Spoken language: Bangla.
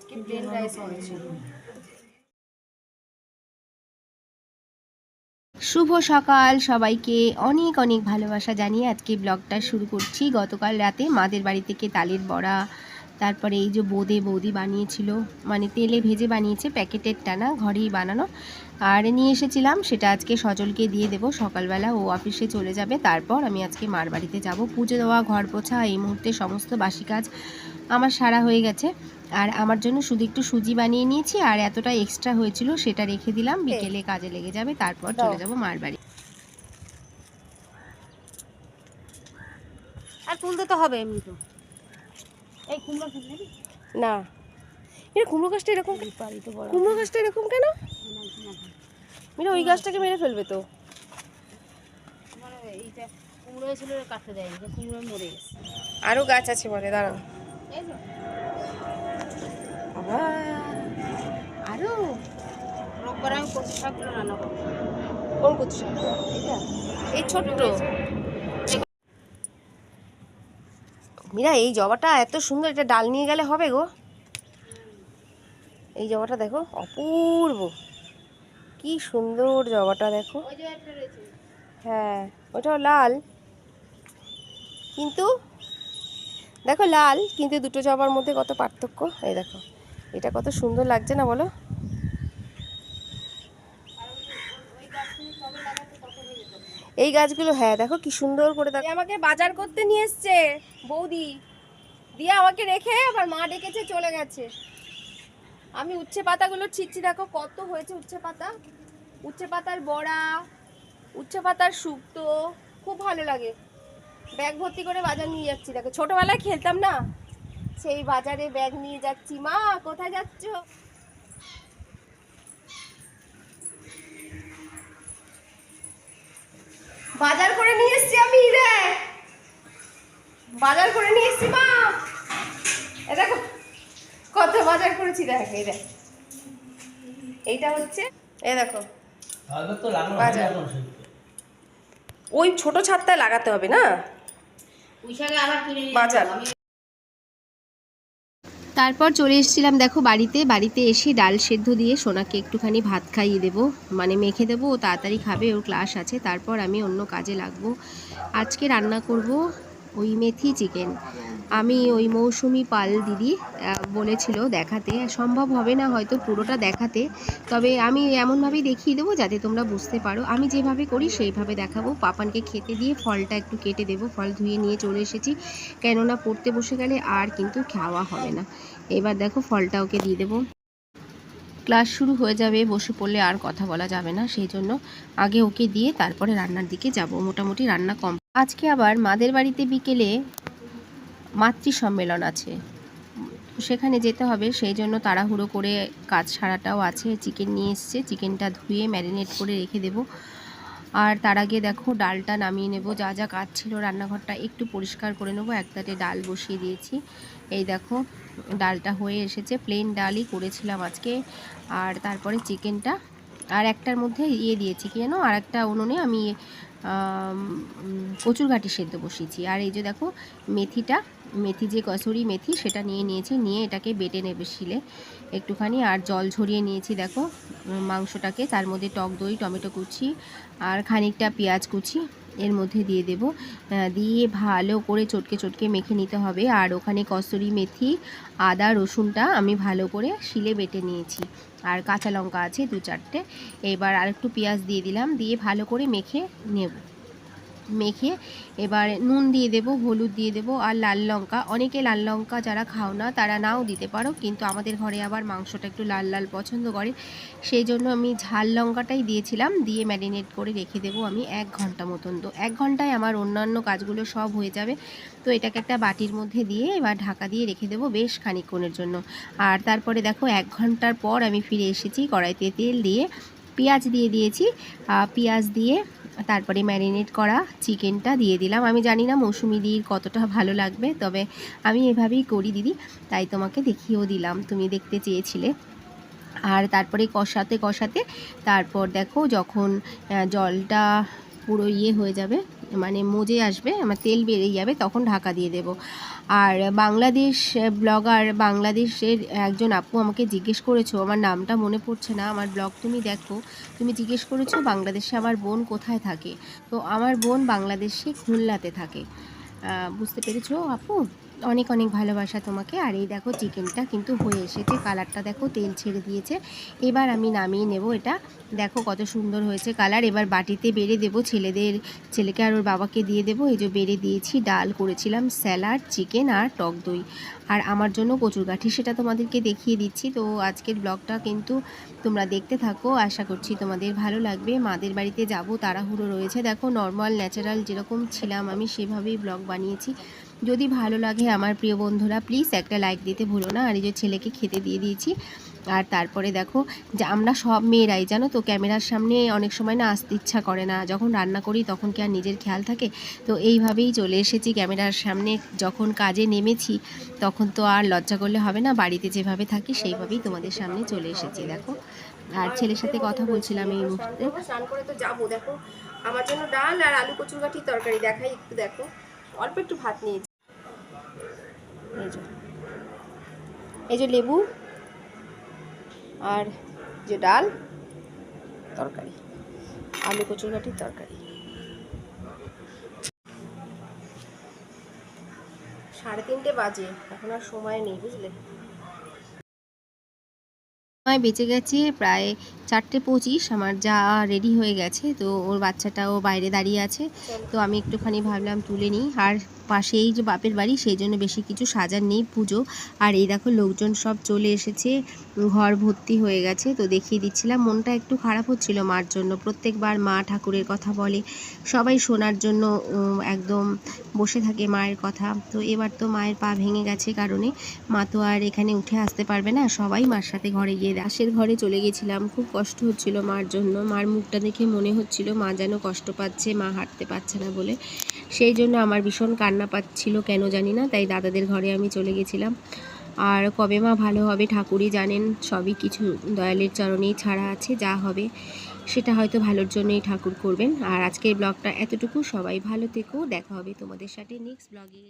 আজকে প্লেন রাইস করেছি। শুভ সকাল সবাইকে, অনেক অনেক ভালোবাসা জানিয়ে আজকে ব্লগটা শুরু করছি। গতকাল রাতে মাদের বাড়ি থেকে তালের বড়া, তারপরে এই যে বৌদি বানিয়েছিল, মানে তেলে ভেজে বানিয়েছে, প্যাকেটের টানা, ঘরেই বানানো, আর নিয়ে এসেছিলাম। সেটা আজকে সজলকে দিয়ে দেবো সকালবেলা, ও অফিসে চলে যাবে। তারপর আমি আজকে মার বাড়িতে যাব। পুজো দেওয়া, ঘর পোছা, এই মুহূর্তে সমস্ত বাসি কাজ আমার সারা হয়ে গেছে। আর আমার জন্য শুধু একটু সুজি বানিয়ে নিয়েছি, আর এতটা এক্সট্রা হয়েছিল সেটা রেখে দিলাম, বিকেলে কাজে লেগে যাবে। তারপর চলে যাব মার বাড়ি। আর তুলতে তো হবে এমনি তো। এই কুমড়ো না, এটা কুমড়ো গাছটা এরকম, কুমড়ো গাছটা এরকম কেন? মিরা ওই গাছটাকে মেরে ফেলবে তো। এইটা কুমড়ো হয়েছিল, কাটতে দেয়নি, কুমড়ো মরে গেছে। আরো গাছ আছে বলে, দাঁড়াও। আরো রোববার আমি কচু শাকগুলো রান্না করবো। কোন কচু শাক? এই ছোট্ট। মীরা, এই জবাটা এত সুন্দর, এটা ডাল নিয়ে গেলে হবে গো। এই জবাটা দেখো, অপূর্ব, কি সুন্দর জবাটা দেখো। হ্যাঁ, ওটাও লাল, কিন্তু দেখো লাল, কিন্তু দুটো জবার মধ্যে কত পার্থক্য। এই দেখো, এটা কত সুন্দর লাগছে না বলো? এই গাছগুলো, হ্যাঁ দেখো কি সুন্দর করে। দেখো, আমাকে বাজার করতে নিয়ে এসছে বৌদি, দিয়ে আমাকে রেখে আবার মা ডেকেছে, চলে গেছে। আমি উচ্ছে পাতাগুলো ছিঁচ্ছি, দেখো কত হয়েছে উচ্ছে পাতা। উচ্ছে পাতার বড়া, উচ্ছে পাতার শুক্তো, খুব ভালো লাগে। ব্যাগ ভর্তি করে বাজার নিয়ে যাচ্ছি। দেখো, ছোটবেলায় খেলতাম না, সেই বাজারে ব্যাগ নিয়ে যাচ্ছি। মা, কোথায় যাচ্ছ? বাজার করে নিয়ে এসছি আমি রে, বাজার করে নিয়ে এসছি মা। এ দেখো কত বাজার করেছি, দেখ এই দেখ, এইটা হচ্ছে, এই দেখো বাজার। ওই ছোট ছাদটায় লাগাতে হবে না বাজার। তারপর চলে এসেছিলাম দেখো বাড়িতে এসে ডাল সেদ্ধ দিয়ে সোনাকে একটুখানি ভাত খাইয়ে দেবো, মানে মেখে দেবো, ও তাড়াতাড়ি খাবে, ওর ক্লাস আছে। তারপর আমি অন্য কাজে লাগবো। আজকে রান্না করব ওই মেথি চিকেন। আমি ওই মৌসুমি পাল দিদি বলেছিল দেখাতে, সম্ভব হবে না হয়তো পুরোটা দেখাতে, তবে আমি এমনভাবেই দেখিয়ে দেবো যাতে তোমরা বুঝতে পারো। আমি যেভাবে করি সেইভাবে দেখাবো। পাপানকে খেতে দিয়ে ফলটা একটু কেটে দেবো, ফল ধুয়ে নিয়ে চলে এসেছি, কেননা পড়তে বসে গেলে আর কিন্তু খাওয়া হবে না। এবার দেখো ফলটা ওকে দিয়ে দেবো, ক্লাস শুরু হয়ে যাবে, বসে পড়লে আর কথা বলা যাবে না, সেই জন্য আগে ওকে দিয়ে তারপরে রান্নার দিকে যাব। মোটামুটি রান্না কম। আজকে আবার মাদের বাড়িতে বিকেলে মাতৃ সম্মেলন আছে, সেখানে যেতে হবে, সেই জন্য তাড়াহুড়ো করে কাজ সারাটাও আছে। চিকেন নিয়ে এসছে, চিকেনটা ধুয়ে ম্যারিনেট করে রেখে দেবো। আর তার আগে দেখো ডালটা নামিয়ে নেব, যা যা কাজ ছিল রান্নাঘরটা একটু পরিষ্কার করে নেবো। একটাতে ডাল বসিয়ে দিয়েছি, এই দেখো ডালটা হয়ে এসেছে, প্লেন ডালই করেছিলাম আজকে। আর তারপরে চিকেনটা, আর একটার মধ্যে দিয়েছি কি জানো, আর একটা উনুনে আমি কচুর ঘাটি সেদ্ধ বসিয়েছি। আর এই যে দেখো মেথি যে কসুরি মেথি, সেটা নিয়েছি, নিয়ে এটাকে বেটে নেবে শিলে একটুখানি, আর জল ঝরিয়ে নিয়েছি দেখো মাংসটাকে। তার মধ্যে টক দই, টমেটো কুচি আর খানিকটা পেঁয়াজ কুচি এর মধ্যে দিয়ে দেব, দিয়ে ভালো করে চটকে মেখে নিতে হবে। আর ওখানে কসুরি মেথি, আদা, রসুনটা আমি ভালো করে শিলে বেটে নিয়েছি, আর কাঁচা লঙ্কা আছে 2-4টে। এবার আরেকটু পেঁয়াজ দিয়ে দিলাম, দিয়ে ভালো করে মেখে নেব। মেখে এবার নুন দিয়ে দেব, হলুদ দিয়ে দেব, আর লাল লঙ্কা। অনেকে লাল লঙ্কা যারা খাও না তারা নাও দিতে পারো, কিন্তু আমাদের ঘরে আবার মাংসটা একটু লাল লাল পছন্দ করে, সেই জন্য আমি ঝাল লঙ্কাটাই দিয়েছিলাম। দিয়ে ম্যারিনেট করে রেখে দেবো আমি 1 ঘন্টা মতন। তো 1 ঘন্টায় আমার অন্যান্য কাজগুলো সব হয়ে যাবে। তো এটাকে একটা বাটির মধ্যে দিয়ে এবার ঢাকা দিয়ে রেখে দেবো বেশ খানিকক্ষণের জন্য। আর তারপরে দেখো 1 ঘন্টার পর আমি ফিরে এসেছি, কড়াইতে তেল দিয়ে পেঁয়াজ দিয়ে দিয়েছি, পেঁয়াজ দিয়ে তারপরে ম্যারিনেট করা চিকেনটা দিয়ে দিলাম। আমি জানি না মৌসুমি দিদির কতটা ভালো লাগবে, তবে আমি এভাবেই করি দিদি, তাই তোমাকে দেখিয়েও দিলাম, তুমি দেখতে চেয়েছিলে। আর তারপরে কষাতে তারপর দেখো যখন জলটা পুরো হয়ে যাবে, মানে মজে আসবে, আমার তেল বেরিয়ে যাবে, তখন ঢাকা দিয়ে দেব। আর বাংলাদেশ ব্লগার, বাংলাদেশের একজন আপু আমাকে জিজ্ঞেস করেছো, আমার নামটা মনে পড়ছে না, আমার ব্লগ তুমি দেখো, তুমি জিজ্ঞেস করেছো বাংলাদেশে আমার বোন কোথায় থাকে। তো আমার বোন বাংলাদেশে খুলনাতে থাকে। বুঝতে পেরেছো আপু? অনেক অনেক ভালোবাসা তোমাকে। আর এই দেখো চিকেনটা কিন্তু হয়ে এসেছে, কালারটা দেখো, তেল ছেড়ে দিয়েছে। এবার আমি নামিয়ে নেব এটা। দেখো কত সুন্দর হয়েছে কালার। এবার বাটিতে বেড়ে দেবো, ছেলেকে আর ওর বাবাকে দিয়ে দেবো। এই যে বেড়ে দিয়েছি, ডাল করেছিলাম, স্যালাড, চিকেন আর টক দই, আর আমার জন্য কচুরগাঠি, সেটা তোমাদেরকে দেখিয়ে দিচ্ছি। তো আজকের ব্লগটা কিন্তু তোমরা দেখতে থাকো, আশা করছি তোমাদের ভালো লাগবে। মাদের বাড়িতে যাব, তাড়াহুড়ো রয়েছে। দেখো নর্মাল ন্যাচারাল যেরকম ছিলাম আমি সেভাবেই ব্লগ বানিয়েছি। যদি ভালো লাগে আমার প্রিয় বন্ধুরা প্লিজ একটা লাইক দিতে ভুলো না। আর এই যে ছেলেকে খেতে দিয়ে দিয়েছি। আর তারপরে দেখো যে আমরা সব মেয়েরাই জানো তো ক্যামেরার সামনে অনেক সময় না আসতে ইচ্ছা করে না, যখন রান্না করি তখন কি আর নিজের খেয়াল থাকে। তো এইভাবেই চলে এসেছি ক্যামেরার সামনে, যখন কাজে নেমেছি তখন তো আর লজ্জা করলে হবে না, বাড়িতে যেভাবে থাকি সেইভাবেই তোমাদের সামনে চলে এসেছি। দেখো আর ছেলের সাথে কথা বলছিলাম এই মুহূর্তে। স্নান করে তো যাবো। দেখো আমার জন্য ডাল আর আলু কচুরগাঠির তরকারি, দেখাই একটু, দেখো অল্প একটু ভাত নিয়েছি। এই যে লেবু আর যে ডাল, তরকারি, আলু কচুরগাঠির তরকারি। 3:30 বাজে, এখন আর সময় নেই বুঝলে। সময় বেঁচে গেছে প্রায় 4:25। আমার যা রেডি হয়ে গেছে, তো ওর বাচ্চাটাও বাইরে দাঁড়িয়ে আছে, তো আমি একটুখানি ভাবলাম তুলে নিই। আর পাশেই যে বাপের বাড়ি, সেই জন্য বেশি কিছু সাজার নেই পুজো। আর এই দেখো লোকজন সব চলে এসেছে, ঘর ভর্তি হয়ে গেছে। তো দেখিয়ে দিচ্ছিলাম, মনটা একটু খারাপ হচ্ছিল মার জন্য। প্রত্যেকবার মা ঠাকুরের কথা বলে, সবাই শোনার জন্য একদম বসে থাকে মায়ের কথা। তো এবার তো মায়ের পা ভেঙে গেছে কারণে মা তো আর এখানে উঠে আসতে পারবে না, সবাই মার সাথে ঘরে গিয়ে দাসের ঘরে চলে গেছিলাম। খুব কষ্ট হচ্ছিল মার জন্য, মার মুখটা দেখে মনে হচ্ছিল মা যেন কষ্ট পাচ্ছে, মা হাঁটতে পারছে না বলে। সেই জন্য আমার ভীষণ কান্না পাচ্ছিল, কেন জানি না, তাই দাদাদের ঘরে আমি চলে গেছিলাম। আর কবে মা ভালো হবে ঠাকুরই জানেন, সবই কিছু দয়ালের চরণেই ছাড়া আছে, যা হবে সেটা হয়তো ভালোর জন্যই ঠাকুর করবেন। আর আজকের ব্লগটা এতটুকু, সবাই ভালো থেকো, দেখা হবে তোমাদের সাথে নেক্সট ব্লগে।